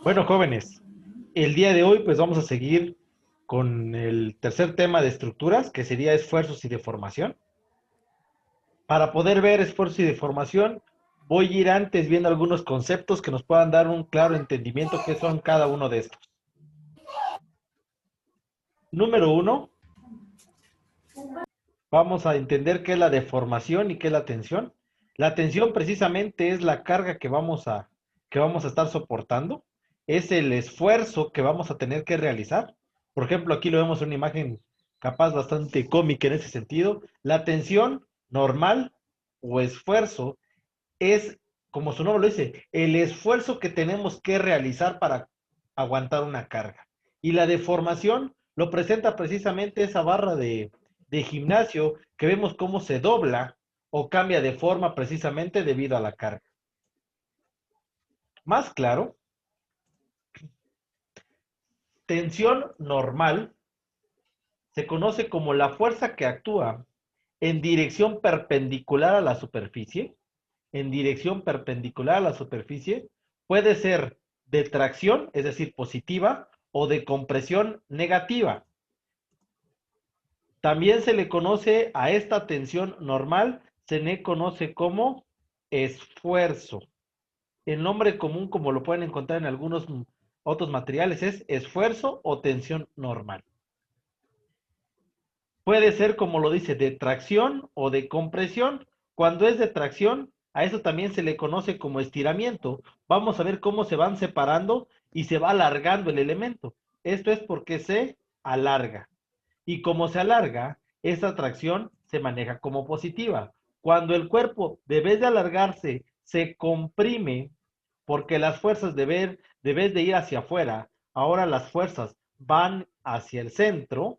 Bueno, jóvenes, el día de hoy pues vamos a seguir con el tercer tema de estructuras, que sería esfuerzos y deformación. Para poder ver esfuerzo y deformación, voy a ir antes viendo algunos conceptos que nos puedan dar un claro entendimiento qué son cada uno de estos. Número uno, vamos a entender qué es la deformación y qué es la tensión. La tensión precisamente es la carga que vamos a estar soportando, es el esfuerzo que vamos a tener que realizar. Por ejemplo, aquí lo vemos en una imagen capaz bastante cómica en ese sentido. La tensión normal o esfuerzo es, como su nombre lo dice, el esfuerzo que tenemos que realizar para aguantar una carga. Y la deformación lo presenta precisamente esa barra de gimnasio que vemos cómo se dobla o cambia de forma precisamente debido a la carga. Más claro, tensión normal se conoce como la fuerza que actúa en dirección perpendicular a la superficie, en dirección perpendicular a la superficie, puede ser de tracción, es decir, positiva, o de compresión negativa. También se le conoce a esta tensión normal, se le conoce como esfuerzo. El nombre común, como lo pueden encontrar en algunos otros materiales, es esfuerzo o tensión normal. Puede ser, como lo dice, de tracción o de compresión. Cuando es de tracción, a eso también se le conoce como estiramiento. Vamos a ver cómo se van separando y se va alargando el elemento. Esto es porque se alarga. Y como se alarga, esa tracción se maneja como positiva. Cuando el cuerpo, de vez de alargarse, se comprime, porque las fuerzas de vez de ir hacia afuera, ahora las fuerzas van hacia el centro.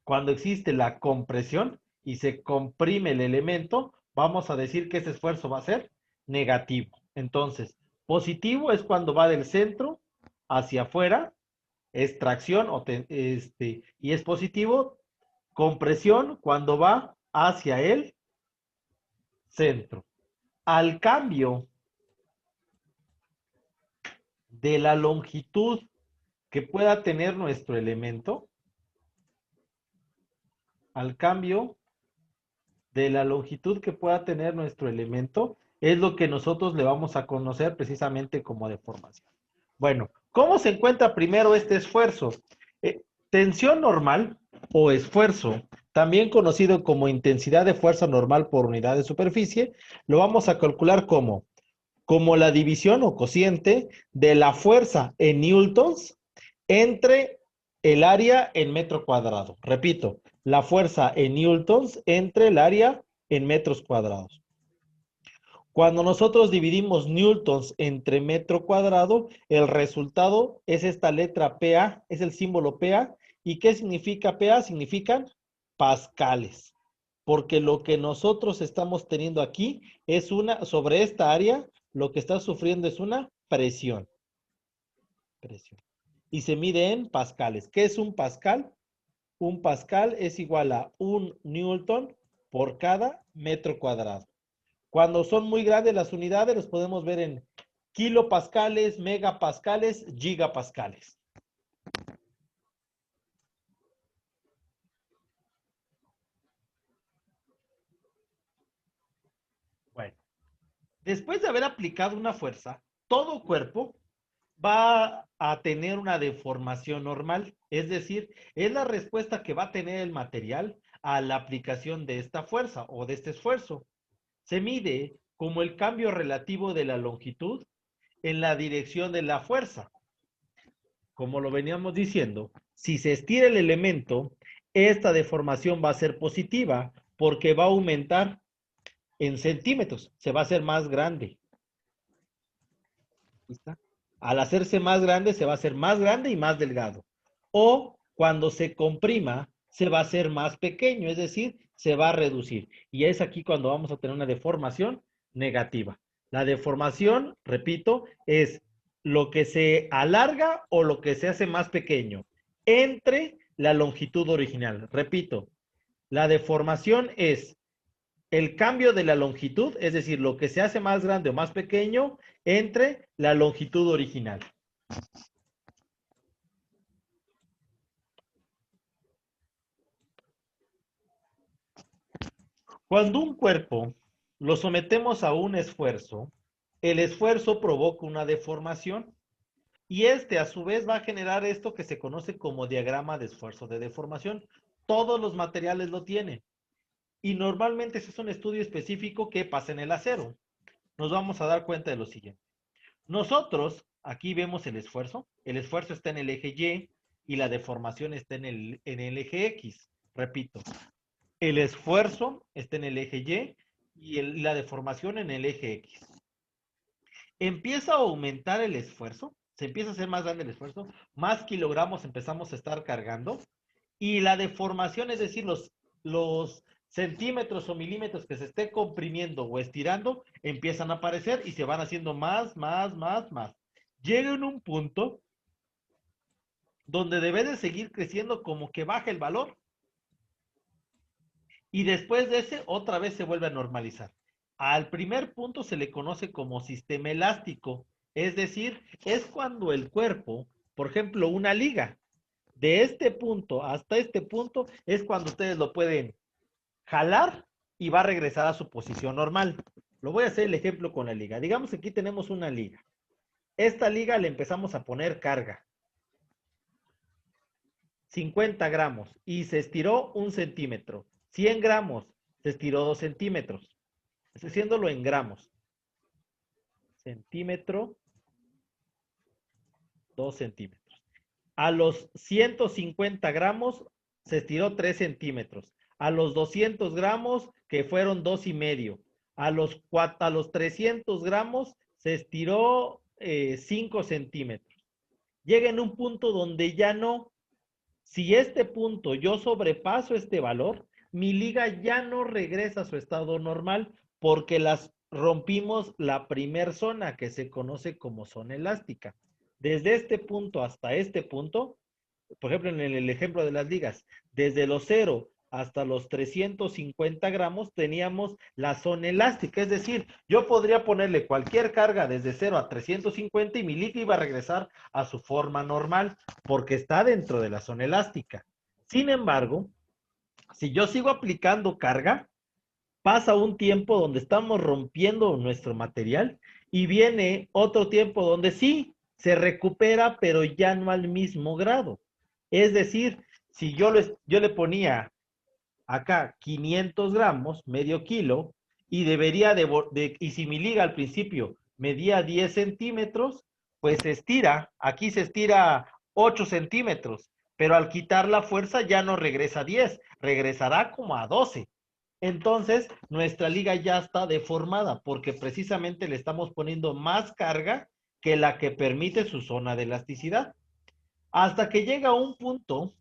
Cuando existe la compresión y se comprime el elemento, vamos a decir que ese esfuerzo va a ser negativo. Entonces, positivo es cuando va del centro hacia afuera, es tracción y es positivo. Compresión cuando va hacia el centro. Al cambio de la longitud que pueda tener nuestro elemento, al cambio de la longitud que pueda tener nuestro elemento, es lo que nosotros le vamos a conocer precisamente como deformación. Bueno, ¿cómo se encuentra primero este esfuerzo? Tensión normal o esfuerzo, también conocido como intensidad de fuerza normal por unidad de superficie, lo vamos a calcular como la división o cociente de la fuerza en newtons entre el área en metro cuadrado. Repito, la fuerza en newtons entre el área en metros cuadrados. Cuando nosotros dividimos newtons entre metro cuadrado, el resultado es esta letra PA, es el símbolo PA. ¿Y qué significa PA? Significan pascales. Porque lo que nosotros estamos teniendo aquí es sobre esta área, lo que está sufriendo es una presión. Presión. Y se mide en pascales. ¿Qué es un pascal? Un pascal es igual a un newton por cada metro cuadrado. Cuando son muy grandes las unidades, los podemos ver en kilopascales, megapascales, gigapascales. Bueno, después de haber aplicado una fuerza, todo cuerpo va a tener una deformación normal, es decir, es la respuesta que va a tener el material a la aplicación de esta fuerza o de este esfuerzo. Se mide como el cambio relativo de la longitud en la dirección de la fuerza. Como lo veníamos diciendo, si se estira el elemento, esta deformación va a ser positiva porque va a aumentar en centímetros, se va a hacer más grande. ¿Está? Al hacerse más grande, se va a hacer más grande y más delgado. O cuando se comprima, se va a hacer más pequeño, es decir, se va a reducir. Y es aquí cuando vamos a tener una deformación negativa. La deformación, repito, es lo que se alarga o lo que se hace más pequeño entre la longitud original. Repito, la deformación es el cambio de la longitud, es decir, lo que se hace más grande o más pequeño entre la longitud original. Cuando un cuerpo lo sometemos a un esfuerzo, el esfuerzo provoca una deformación y este a su vez va a generar esto que se conoce como diagrama de esfuerzo de deformación. Todos los materiales lo tienen y normalmente ese es un estudio específico que pasa en el acero. Nos vamos a dar cuenta de lo siguiente. Nosotros, aquí vemos el esfuerzo está en el eje Y y la deformación está en el eje X. Repito, el esfuerzo está en el eje Y y la deformación en el eje X. Empieza a aumentar el esfuerzo, se empieza a hacer más grande el esfuerzo, más kilogramos empezamos a estar cargando y la deformación, es decir, los centímetros o milímetros que se esté comprimiendo o estirando, empiezan a aparecer y se van haciendo más. Llega en un punto donde debe de seguir creciendo como que baja el valor y después de ese otra vez se vuelve a normalizar. Al primer punto se le conoce como sistema elástico, es decir, es cuando el cuerpo, por ejemplo, una liga, de este punto hasta este punto es cuando ustedes lo pueden jalar y va a regresar a su posición normal. Lo voy a hacer el ejemplo con la liga. Digamos que aquí tenemos una liga. Esta liga le empezamos a poner carga. 50 gramos y se estiró 1 centímetro. 100 gramos, se estiró 2 centímetros. Estoy haciéndolo en gramos. Centímetro, 2 centímetros. A los 150 gramos se estiró 3 centímetros. A los 200 gramos, que fueron 2,5. A los 300 gramos se estiró 5 centímetros. Llega en un punto donde ya no. Si este punto yo sobrepaso este valor, mi liga ya no regresa a su estado normal porque las rompimos la primer zona que se conoce como zona elástica. Desde este punto hasta este punto, por ejemplo, en el ejemplo de las ligas, desde los 0 hasta los 350 gramos teníamos la zona elástica, es decir, yo podría ponerle cualquier carga desde 0 a 350 y mi liga iba a regresar a su forma normal porque está dentro de la zona elástica. Sin embargo, si yo sigo aplicando carga, pasa un tiempo donde estamos rompiendo nuestro material y viene otro tiempo donde sí se recupera, pero ya no al mismo grado. Es decir, si yo le ponía acá 500 gramos, medio kilo, y debería y si mi liga al principio medía 10 centímetros, pues se estira, aquí se estira 8 centímetros, pero al quitar la fuerza ya no regresa a 10, regresará como a 12. Entonces, nuestra liga ya está deformada porque precisamente le estamos poniendo más carga que la que permite su zona de elasticidad. Hasta que llega un punto,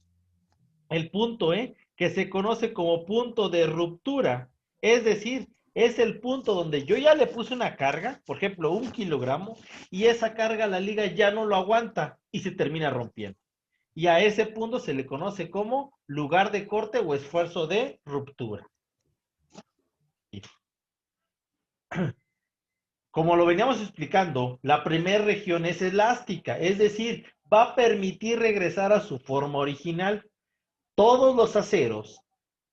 el punto que se conoce como punto de ruptura. Es decir, es el punto donde yo ya le puse una carga, por ejemplo, 1 kilogramo, y esa carga la liga ya no lo aguanta y se termina rompiendo. Y a ese punto se le conoce como lugar de corte o esfuerzo de ruptura. Como lo veníamos explicando, la primera región es elástica, es decir, va a permitir regresar a su forma original. Todos los aceros,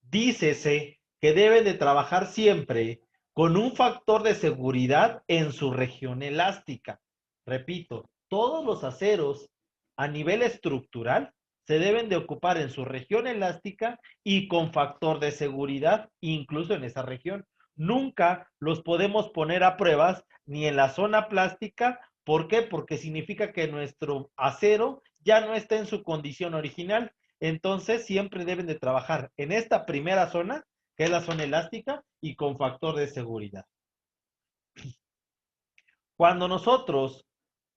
dícese que deben de trabajar siempre con un factor de seguridad en su región elástica. Repito, todos los aceros a nivel estructural se deben de ocupar en su región elástica y con factor de seguridad, incluso en esa región. Nunca los podemos poner a pruebas ni en la zona plástica. ¿Por qué? Porque significa que nuestro acero ya no está en su condición original. Entonces, siempre deben de trabajar en esta primera zona, que es la zona elástica, y con factor de seguridad. Cuando nosotros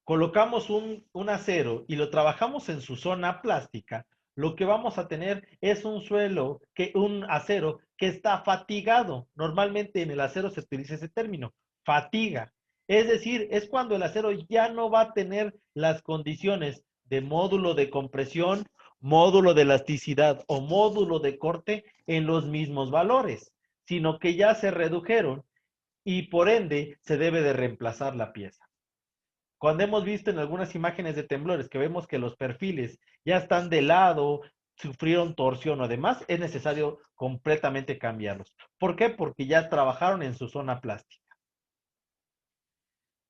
colocamos un acero y lo trabajamos en su zona plástica, lo que vamos a tener es un acero que está fatigado. Normalmente en el acero se utiliza ese término, fatiga. Es decir, es cuando el acero ya no va a tener las condiciones de módulo de compresión, módulo de elasticidad o módulo de corte en los mismos valores. sino que ya se redujeron y por ende se debe de reemplazar la pieza. Cuando hemos visto en algunas imágenes de temblores que vemos que los perfiles ya están de lado, sufrieron torsión o demás, es necesario completamente cambiarlos. ¿Por qué? Porque ya trabajaron en su zona plástica.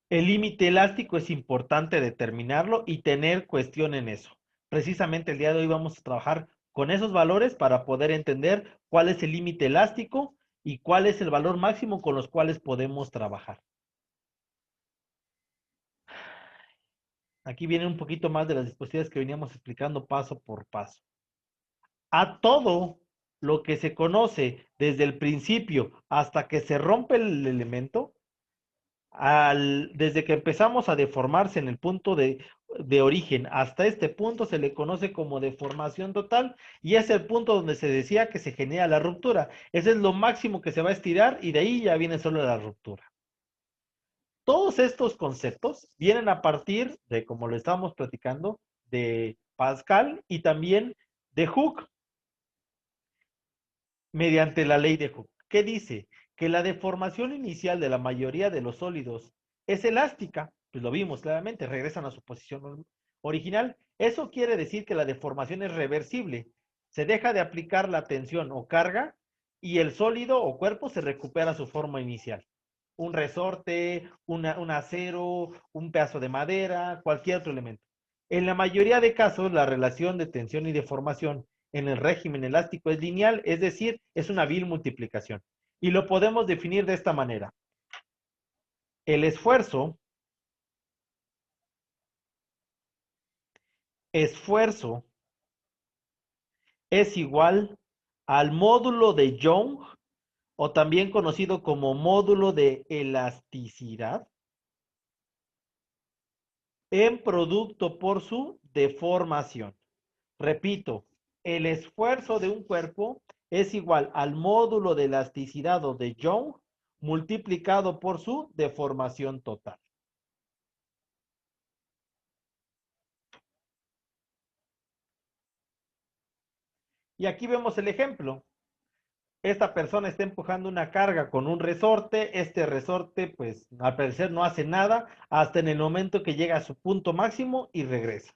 El límite elástico es importante determinarlo y tener cuestión en eso. Precisamente el día de hoy vamos a trabajar con esos valores para poder entender cuál es el límite elástico y cuál es el valor máximo con los cuales podemos trabajar. Aquí viene un poquito más de las dispositivas que veníamos explicando paso por paso. A todo lo que se conoce desde el principio hasta que se rompe el elemento, desde que empezamos a deformarse en el punto de origen hasta este punto se le conoce como deformación total y es el punto donde se decía que se genera la ruptura. Ese es lo máximo que se va a estirar y de ahí ya viene solo la ruptura. Todos estos conceptos vienen a partir de, como lo estábamos platicando, de Pascal y también de Hooke, mediante la ley de Hooke. ¿Qué dice? Que la deformación inicial de la mayoría de los sólidos es elástica, pues lo vimos claramente, regresan a su posición original. Eso quiere decir que la deformación es reversible. Se deja de aplicar la tensión o carga y el sólido o cuerpo se recupera su forma inicial. Un resorte, un acero, un pedazo de madera, cualquier otro elemento. En la mayoría de casos, la relación de tensión y deformación en el régimen elástico es lineal, es decir, es una vil multiplicación. Y lo podemos definir de esta manera. El esfuerzo es igual al módulo de Young, o también conocido como módulo de elasticidad, en producto por su deformación. Repito, el esfuerzo de un cuerpo es igual al módulo de elasticidad o de Young multiplicado por su deformación total. Y aquí vemos el ejemplo. Esta persona está empujando una carga con un resorte, este resorte pues al parecer no hace nada hasta en el momento que llega a su punto máximo y regresa.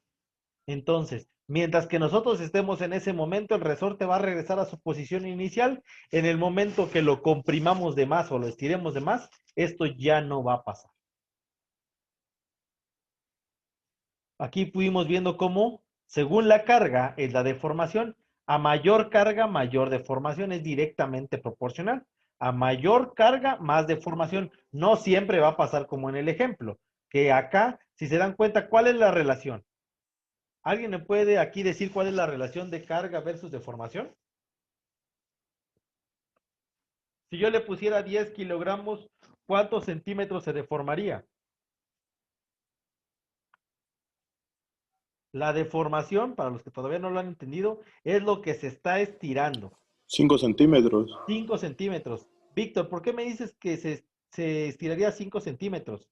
Entonces, mientras que nosotros estemos en ese momento, el resorte va a regresar a su posición inicial. En el momento que lo comprimamos de más o lo estiremos de más, esto ya no va a pasar. Aquí fuimos viendo cómo, según la carga, es la deformación. A mayor carga, mayor deformación, es directamente proporcional. A mayor carga, más deformación. No siempre va a pasar como en el ejemplo, que acá, si se dan cuenta, ¿cuál es la relación? ¿Alguien me puede aquí decir cuál es la relación de carga versus deformación? Si yo le pusiera 10 kilogramos, ¿cuántos centímetros se deformaría? La deformación, para los que todavía no lo han entendido, es lo que se está estirando. 5 centímetros. 5 centímetros. Víctor, ¿por qué me dices que se estiraría 5 centímetros?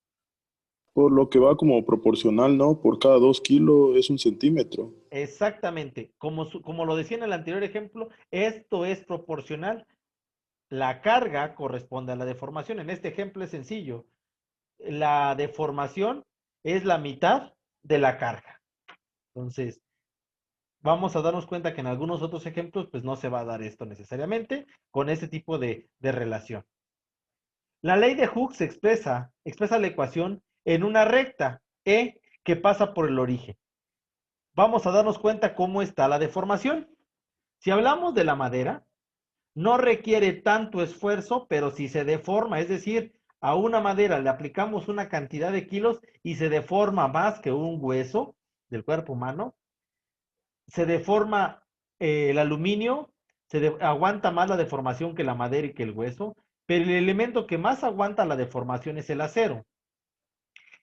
Por lo que va como proporcional, ¿no? Por cada 2 kilos es 1 centímetro. Exactamente. Como lo decía en el anterior ejemplo, esto es proporcional. La carga corresponde a la deformación. En este ejemplo es sencillo. La deformación es la mitad de la carga. Entonces, vamos a darnos cuenta que en algunos otros ejemplos, pues no se va a dar esto necesariamente con este tipo de relación. La ley de Hooke expresa la ecuación en una recta E que pasa por el origen. Vamos a darnos cuenta cómo está la deformación. Si hablamos de la madera, no requiere tanto esfuerzo, pero si se deforma, es decir, a una madera le aplicamos una cantidad de kilos y se deforma más que un hueso del cuerpo humano, se deforma el aluminio, aguanta más la deformación que la madera y que el hueso, pero el elemento que más aguanta la deformación es el acero.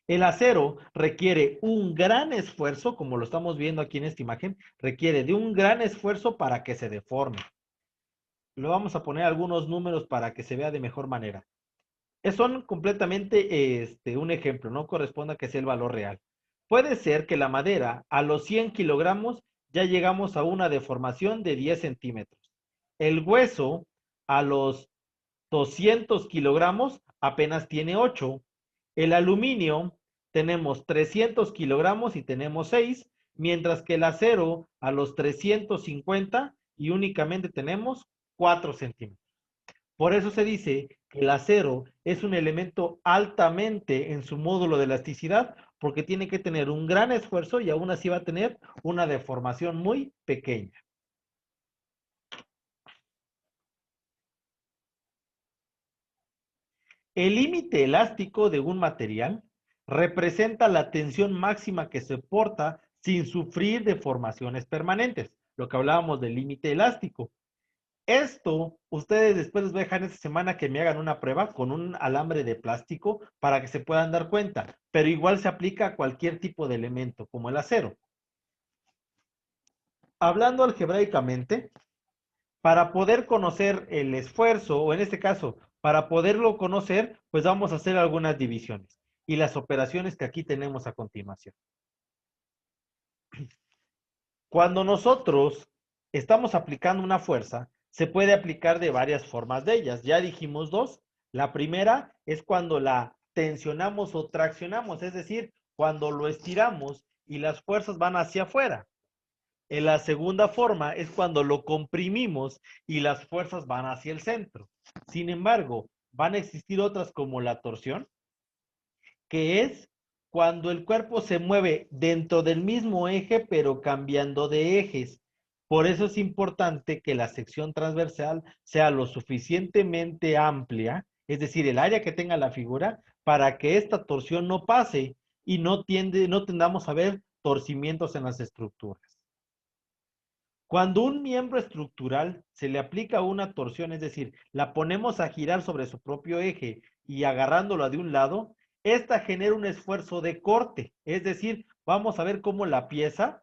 El acero requiere un gran esfuerzo, como lo estamos viendo aquí en esta imagen, requiere de un gran esfuerzo para que se deforme. Le vamos a poner algunos números para que se vea de mejor manera. Son completamente un ejemplo, no corresponde a que sea el valor real. Puede ser que la madera a los 100 kilogramos ya llegamos a una deformación de 10 centímetros. El hueso a los 200 kilogramos apenas tiene 8. El aluminio tenemos 300 kilogramos y tenemos 6, mientras que el acero a los 350 y únicamente tenemos 4 centímetros. Por eso se dice que el acero es un elemento altamente en su módulo de elasticidad, porque tiene que tener un gran esfuerzo y aún así va a tener una deformación muy pequeña. El límite elástico de un material representa la tensión máxima que soporta sin sufrir deformaciones permanentes, lo que hablábamos del límite elástico. Esto, ustedes después les voy a dejar esta semana que me hagan una prueba con un alambre de plástico para que se puedan dar cuenta, pero igual se aplica a cualquier tipo de elemento, como el acero. Hablando algebraicamente, para poder conocer el esfuerzo, o en este caso, para poderlo conocer, pues vamos a hacer algunas divisiones y las operaciones que aquí tenemos a continuación. Cuando nosotros estamos aplicando una fuerza, se puede aplicar de varias formas de ellas. Ya dijimos dos. La primera es cuando la tensionamos o traccionamos, es decir, cuando lo estiramos y las fuerzas van hacia afuera. En la segunda forma es cuando lo comprimimos y las fuerzas van hacia el centro. Sin embargo, van a existir otras como la torsión, que es cuando el cuerpo se mueve dentro del mismo eje, pero cambiando de ejes. Por eso es importante que la sección transversal sea lo suficientemente amplia, es decir, el área que tenga la figura, para que esta torsión no pase y no tendamos a ver torcimientos en las estructuras. Cuando un miembro estructural se le aplica una torsión, es decir, la ponemos a girar sobre su propio eje y agarrándola de un lado, esta genera un esfuerzo de corte, es decir, vamos a ver cómo la pieza,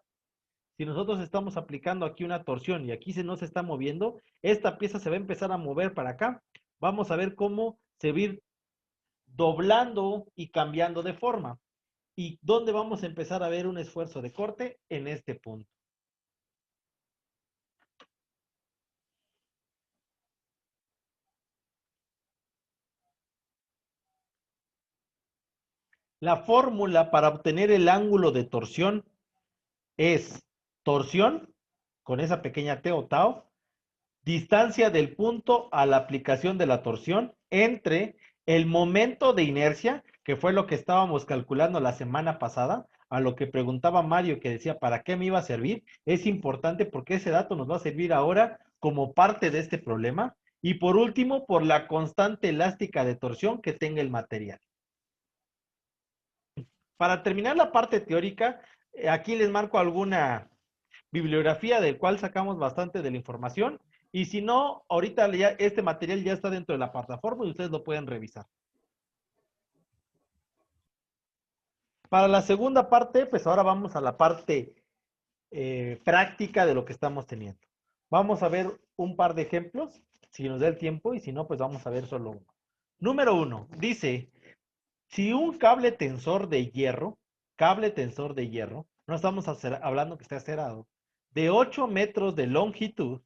si nosotros estamos aplicando aquí una torsión y aquí no se está moviendo, esta pieza se va a empezar a mover para acá. Vamos a ver cómo se va a ir doblando y cambiando de forma. ¿Y dónde vamos a empezar a ver un esfuerzo de corte? En este punto. La fórmula para obtener el ángulo de torsión es torsión, con esa pequeña T o tau, distancia del punto a la aplicación de la torsión entre el momento de inercia, que fue lo que estábamos calculando la semana pasada, a lo que preguntaba Mario que decía, ¿para qué me iba a servir? Es importante porque ese dato nos va a servir ahora como parte de este problema. Y por último, por la constante elástica de torsión que tenga el material. Para terminar la parte teórica, aquí les marco alguna bibliografía del cual sacamos bastante de la información. Y si no, ahorita ya, este material ya está dentro de la plataforma y ustedes lo pueden revisar. Para la segunda parte, pues ahora vamos a la parte práctica de lo que estamos teniendo. Vamos a ver un par de ejemplos, si nos da el tiempo, y si no, pues vamos a ver solo uno. Número 1, dice, si un cable tensor de hierro, no estamos hablando que esté acerado, de 8 metros de longitud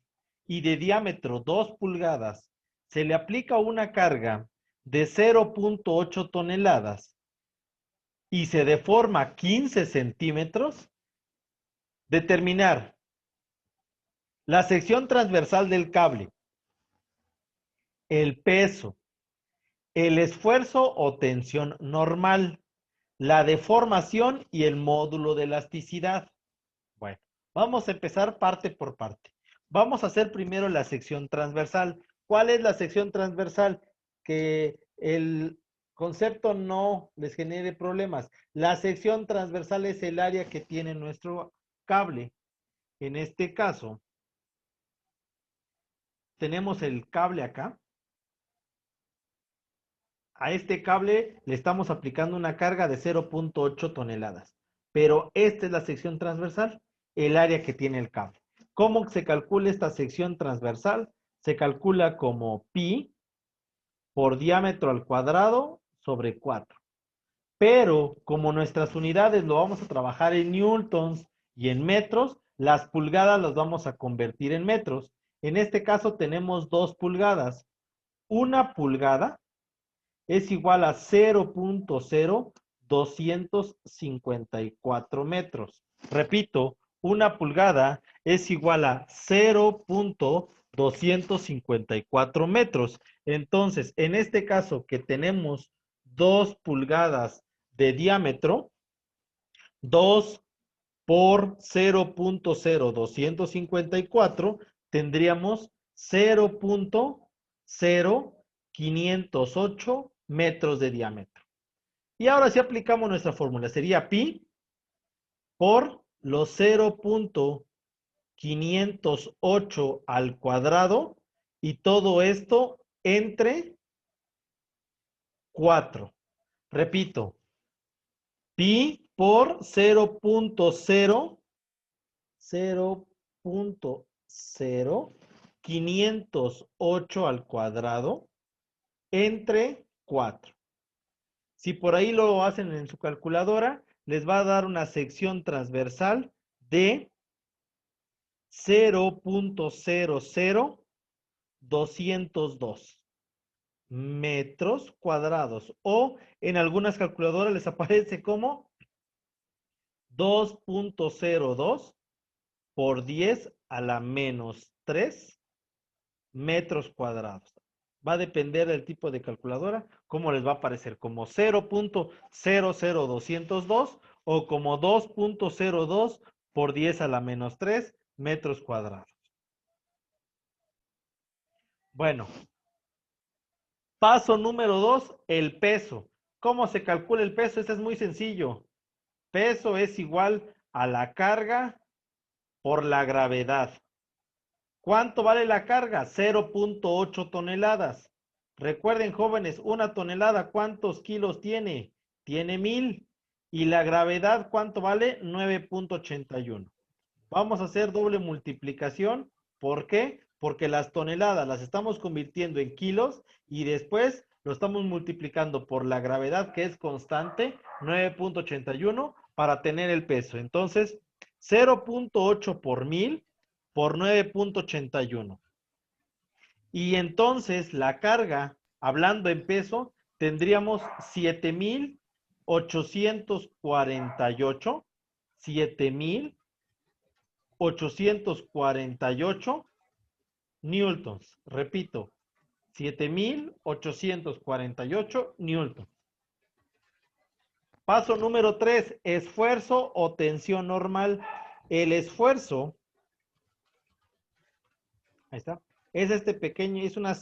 y de diámetro 2 pulgadas, se le aplica una carga de 0.8 toneladas y se deforma 15 centímetros, determinar la sección transversal del cable, el peso, el esfuerzo o tensión normal, la deformación y el módulo de elasticidad. Bueno, vamos a empezar parte por parte. Vamos a hacer primero la sección transversal. ¿Cuál es la sección transversal? Que el concepto no les genere problemas. La sección transversal es el área que tiene nuestro cable. En este caso, tenemos el cable acá. A este cable le estamos aplicando una carga de 0.8 toneladas. Pero esta es la sección transversal, el área que tiene el cable. ¿Cómo se calcula esta sección transversal? Se calcula como pi por diámetro al cuadrado sobre 4. Pero como nuestras unidades lo vamos a trabajar en newtons y en metros, las pulgadas las vamos a convertir en metros. En este caso tenemos 2 pulgadas. Una pulgada es igual a 0.0254 metros. Repito, una pulgada es igual a 0.254 metros. Entonces, en este caso que tenemos 2 pulgadas de diámetro, 2 por 0.0254, tendríamos 0.0508 metros de diámetro. Y ahora si aplicamos nuestra fórmula, sería pi por los 0.508 al cuadrado, y todo esto entre 4. Repito, pi por 0.0508 al cuadrado entre 4. Si por ahí lo hacen en su calculadora, les va a dar una sección transversal de 0.00202 metros cuadrados, o en algunas calculadoras les aparece como 2.02 por 10 a la menos 3 metros cuadrados. Va a depender del tipo de calculadora, cómo les va a aparecer, como 0.00202 o como 2.02 por 10 a la menos 3 metros cuadrados. Bueno, paso número 2, el peso. ¿Cómo se calcula el peso? Este es muy sencillo. Peso es igual a la carga por la gravedad. ¿Cuánto vale la carga? 0.8 toneladas. Recuerden, jóvenes, una tonelada, ¿cuántos kilos tiene? Tiene 1000. ¿Y la gravedad cuánto vale? 9.81. Vamos a hacer doble multiplicación. ¿Por qué? Porque las toneladas las estamos convirtiendo en kilos y después lo estamos multiplicando por la gravedad, que es constante, 9.81, para tener el peso. Entonces, 0.8 por 1000 por 9.81. Y entonces la carga, hablando en peso, tendríamos 7.848, 7.848 newtons. Repito, 7.848 newtons. Paso número 3, esfuerzo o tensión normal. El esfuerzo, ahí está, es este pequeño, es una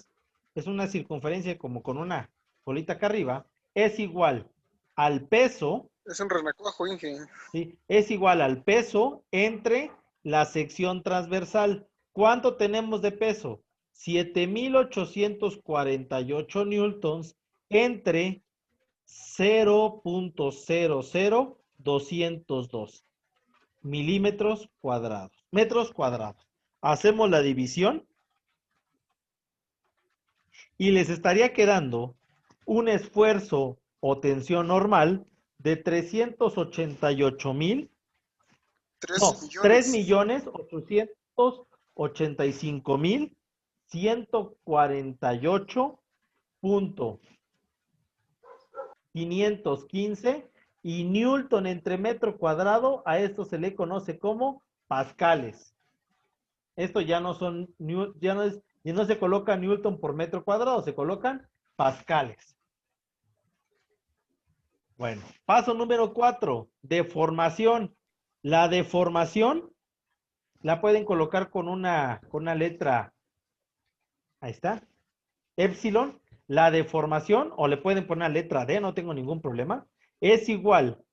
circunferencia como con una bolita acá arriba, es igual al peso. Es un renacuajo, Inge. ¿Sí? Es igual al peso entre la sección transversal. ¿Cuánto tenemos de peso? 7.848 newtons entre 0.00202 milímetros cuadrados, metros cuadrados. Hacemos la división y les estaría quedando un esfuerzo o tensión normal de 388.000, no, 3.885.148.515, y newton entre metro cuadrado, a esto se le conoce como pascales. Esto ya no son, ya no se coloca newton por metro cuadrado, se colocan pascales. Bueno, paso número 4, deformación. La deformación la pueden colocar con una letra, ahí está, epsilon. La deformación, o le pueden poner letra D, no tengo ningún problema, es igual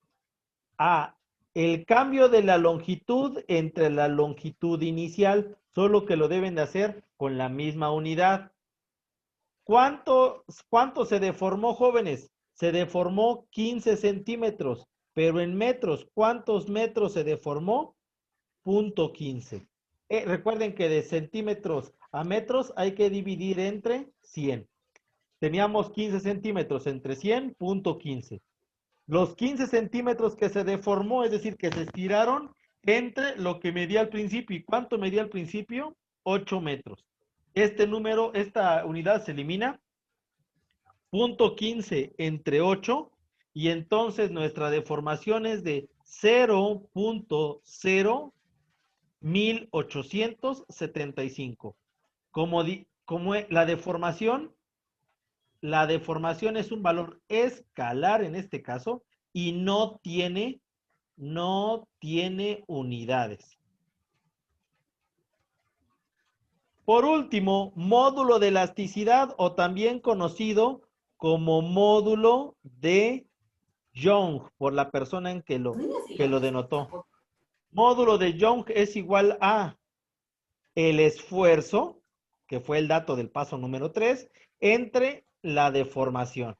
a el cambio de la longitud entre la longitud inicial, solo que lo deben de hacer con la misma unidad. ¿Cuánto se deformó, jóvenes? Se deformó 15 centímetros, pero en metros, ¿cuántos metros se deformó? 0.15. Recuerden que de centímetros a metros hay que dividir entre 100. Teníamos 15 centímetros entre 100, 0.15. Los 15 centímetros que se deformó, es decir, que se estiraron entre lo que medía al principio. ¿Y cuánto medía al principio? 8 metros. Este número, esta unidad se elimina 0.15 entre 8, y entonces nuestra deformación es de 0.01875. Como la deformación es un valor escalar en este caso y no tiene unidades. Por último, módulo de elasticidad, o también conocido como módulo de Young, por la persona en que lo denotó. Módulo de Young es igual a el esfuerzo, que fue el dato del paso número 3, entre la deformación.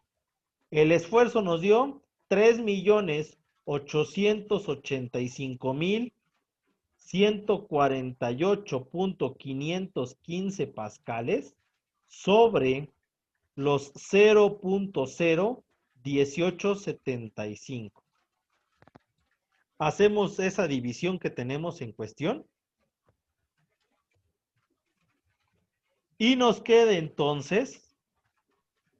El esfuerzo nos dio 3.885.148.515 pascales sobre los 0.01875. Hacemos esa división que tenemos en cuestión. Y nos queda entonces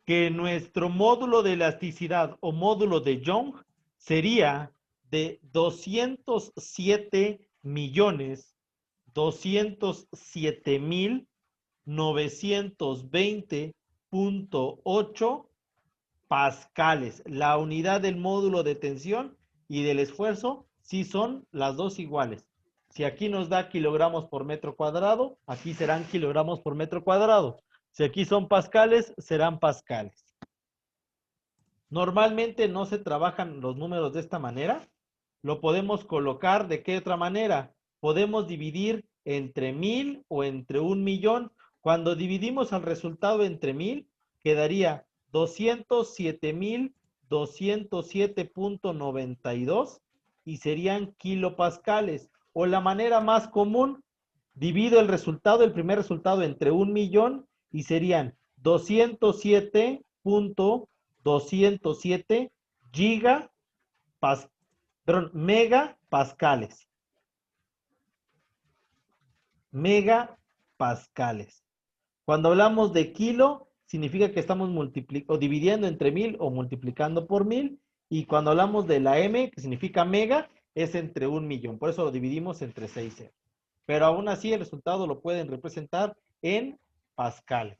que nuestro módulo de elasticidad o módulo de Young sería de 207.207.920.8 pascales. La unidad del módulo de tensión y del esfuerzo sí son las dos iguales. Si aquí nos da kilogramos por metro cuadrado, aquí serán kilogramos por metro cuadrado. Si aquí son pascales, serán pascales. Normalmente no se trabajan los números de esta manera. Lo podemos colocar de qué otra manera. Podemos dividir entre 1000 o entre 1.000.000. Cuando dividimos al resultado entre 1000, quedaría 207.207.92 y serían kilopascales. O la manera más común, divido el resultado, el primer resultado, entre 1.000.000 y serían 207.207 megapascales. Megapascales. Cuando hablamos de kilo, significa que estamos dividiendo entre 1000 o multiplicando por 1000. Y cuando hablamos de la M, que significa mega, es entre 1.000.000. Por eso lo dividimos entre 6 ceros. Pero aún así el resultado lo pueden representar en pascales.